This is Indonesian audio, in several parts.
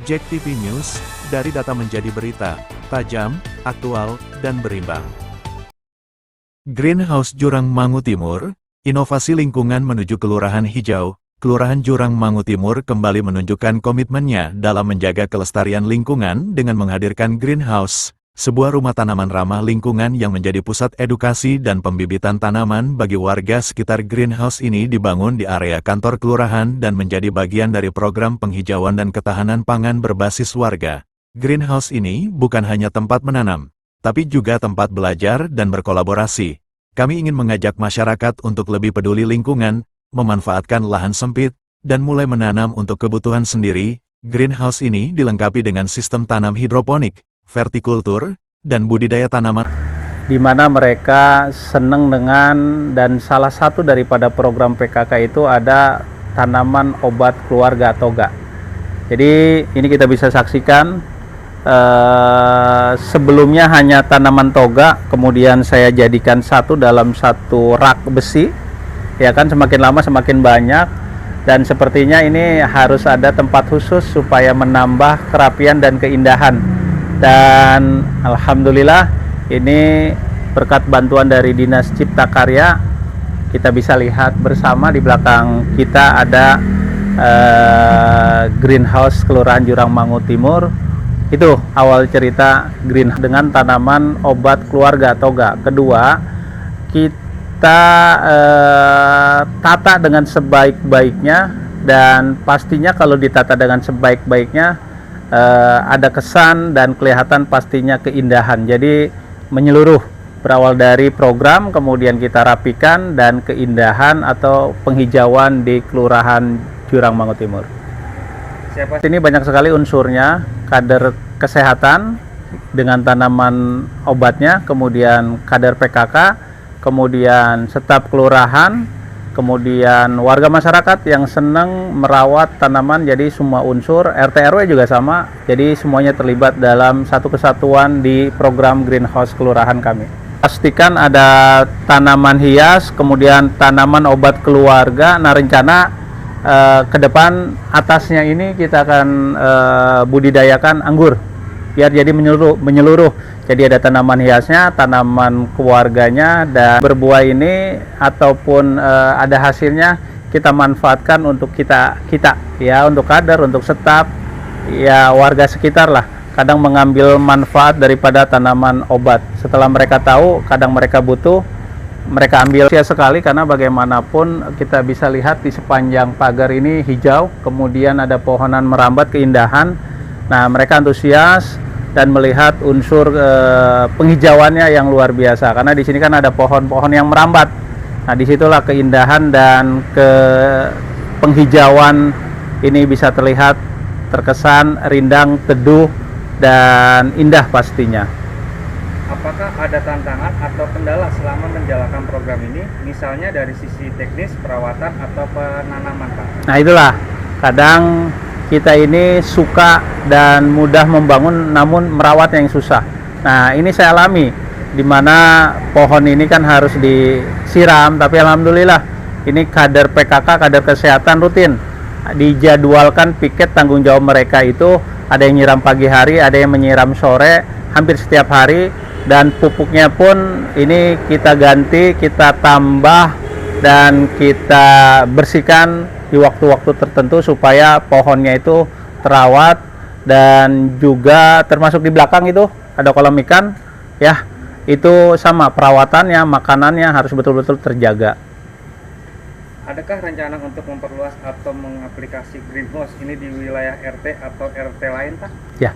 Jack TV News, dari data menjadi berita, tajam, aktual, dan berimbang. Greenhouse Jurang Mangu Timur, inovasi lingkungan menuju Kelurahan Hijau. Kelurahan Jurang Mangu Timur kembali menunjukkan komitmennya dalam menjaga kelestarian lingkungan dengan menghadirkan greenhouse, sebuah rumah tanaman ramah lingkungan yang menjadi pusat edukasi dan pembibitan tanaman bagi warga sekitar. Greenhouse ini dibangun di area kantor kelurahan dan menjadi bagian dari program penghijauan dan ketahanan pangan berbasis warga. Greenhouse ini bukan hanya tempat menanam, tapi juga tempat belajar dan berkolaborasi. Kami ingin mengajak masyarakat untuk lebih peduli lingkungan, memanfaatkan lahan sempit, dan mulai menanam untuk kebutuhan sendiri. Greenhouse ini dilengkapi dengan sistem tanam hidroponik, vertikultur, dan budidaya tanaman, di mana mereka senang dengan, dan salah satu daripada program PKK itu ada tanaman obat keluarga toga. Jadi ini kita bisa saksikan, sebelumnya hanya tanaman toga, kemudian saya jadikan satu dalam satu rak besi, ya kan, semakin lama semakin banyak, dan sepertinya ini harus ada tempat khusus supaya menambah kerapian dan keindahan. Dan alhamdulillah ini berkat bantuan dari Dinas Cipta Karya, kita bisa lihat bersama di belakang kita ada greenhouse Kelurahan Jurang Mangu Timur. Itu awal cerita greenhouse dengan tanaman obat keluarga toga. Kedua, kita tata dengan sebaik-baiknya, dan pastinya kalau ditata dengan sebaik-baiknya ada kesan dan kelihatan pastinya keindahan. Jadi menyeluruh, berawal dari program, kemudian kita rapikan, dan keindahan atau penghijauan di Kelurahan Jurang Mangu Timur. Ini banyak sekali unsurnya, kader kesehatan dengan tanaman obatnya, kemudian kader PKK, kemudian staf kelurahan, kemudian warga masyarakat yang senang merawat tanaman. Jadi semua unsur, RT RW juga sama, jadi semuanya terlibat dalam satu kesatuan di program greenhouse kelurahan kami. Pastikan ada tanaman hias, kemudian tanaman obat keluarga. Nah, rencana ke depan atasnya ini kita akan budidayakan anggur biar jadi menyeluruh. Jadi ada tanaman hiasnya, tanaman keluarganya, dan berbuah ini ataupun ada hasilnya kita manfaatkan untuk kita ya, untuk kader, untuk staf, ya warga sekitar lah. Kadang mengambil manfaat daripada tanaman obat. Setelah mereka tahu, kadang mereka butuh, mereka ambil. Sia sekali karena bagaimanapun kita bisa lihat di sepanjang pagar ini hijau, kemudian ada pohonan merambat, keindahan. Nah, mereka antusias dan melihat unsur penghijauannya yang luar biasa, karena di sini kan ada pohon-pohon yang merambat. Nah, disitulah keindahan dan penghijauan ini bisa terlihat, terkesan rindang, teduh, dan indah pastinya. Apakah ada tantangan atau kendala selama menjalankan program ini, misalnya dari sisi teknis, perawatan, atau penanaman, Pak? Nah, itulah kadang kita ini suka dan mudah membangun, namun merawatnya yang susah. Nah, ini saya alami, di mana pohon ini kan harus disiram, tapi alhamdulillah ini kader PKK, kader kesehatan rutin dijadwalkan piket tanggung jawab mereka itu. Ada yang nyiram pagi hari, ada yang menyiram sore, hampir setiap hari. Dan pupuknya pun ini kita ganti, kita tambah, dan kita bersihkan di waktu-waktu tertentu supaya pohonnya itu terawat. Dan juga termasuk di belakang itu ada kolam ikan, ya, itu sama perawatannya, makanannya harus betul-betul terjaga. Adakah rencana untuk memperluas atau mengaplikasi greenhouse ini di wilayah RT atau RT lain, Pak? Ya,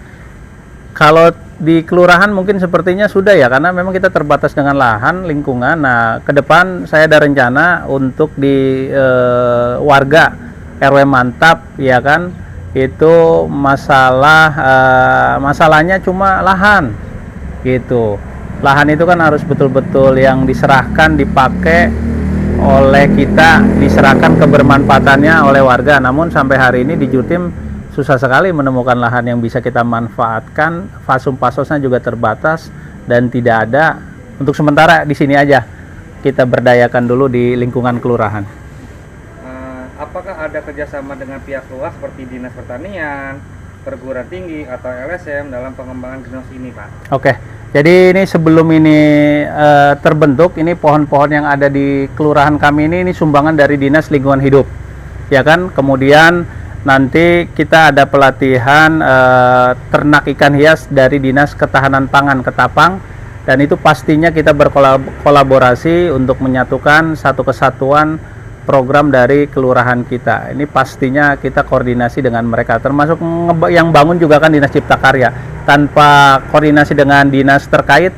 kalau di kelurahan mungkin sepertinya sudah ya, karena memang kita terbatas dengan lahan lingkungan. Nah, ke depan saya ada rencana untuk di warga RW mantap, ya kan, itu masalahnya cuma lahan gitu. Lahan itu kan harus betul-betul yang diserahkan, dipakai oleh kita, diserahkan kebermanfaatannya oleh warga. Namun sampai hari ini di Jutim susah sekali menemukan lahan yang bisa kita manfaatkan. Fasum-pasosnya juga terbatas dan tidak ada. Untuk sementara di sini aja kita berdayakan dulu di lingkungan kelurahan. Apakah ada kerjasama dengan pihak luar seperti Dinas Pertanian, perguruan tinggi atau LSM dalam pengembangan greenhouse ini, Pak? Oke, jadi ini sebelum ini terbentuk, ini pohon-pohon yang ada di kelurahan kami ini sumbangan dari Dinas Lingkungan Hidup, ya kan? Kemudian nanti kita ada pelatihan ternak ikan hias dari Dinas Ketahanan Pangan Ketapang, dan itu pastinya kita berkolaborasi untuk menyatukan satu kesatuan program dari kelurahan kita. Ini pastinya kita koordinasi dengan mereka, termasuk yang bangun juga kan Dinas Cipta Karya. Tanpa koordinasi dengan dinas terkait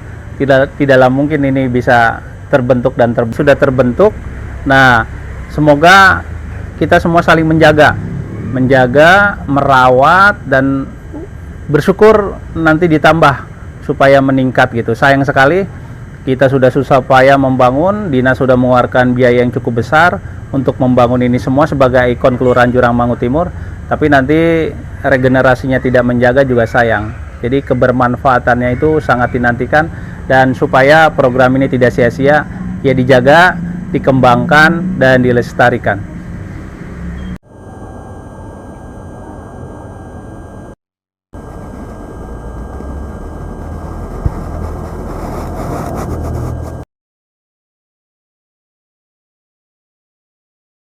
tidaklah mungkin ini bisa terbentuk dan sudah terbentuk. Nah, semoga kita semua saling menjaga, merawat, dan bersyukur nanti ditambah supaya meningkat gitu. Sayang sekali kita sudah susah payah membangun, dinas sudah mengeluarkan biaya yang cukup besar untuk membangun ini semua sebagai ikon Kelurahan Jurang Mangu Timur, tapi nanti regenerasinya tidak menjaga juga sayang. Jadi kebermanfaatannya itu sangat dinantikan, dan supaya program ini tidak sia-sia, ya dijaga, dikembangkan, dan dilestarikan.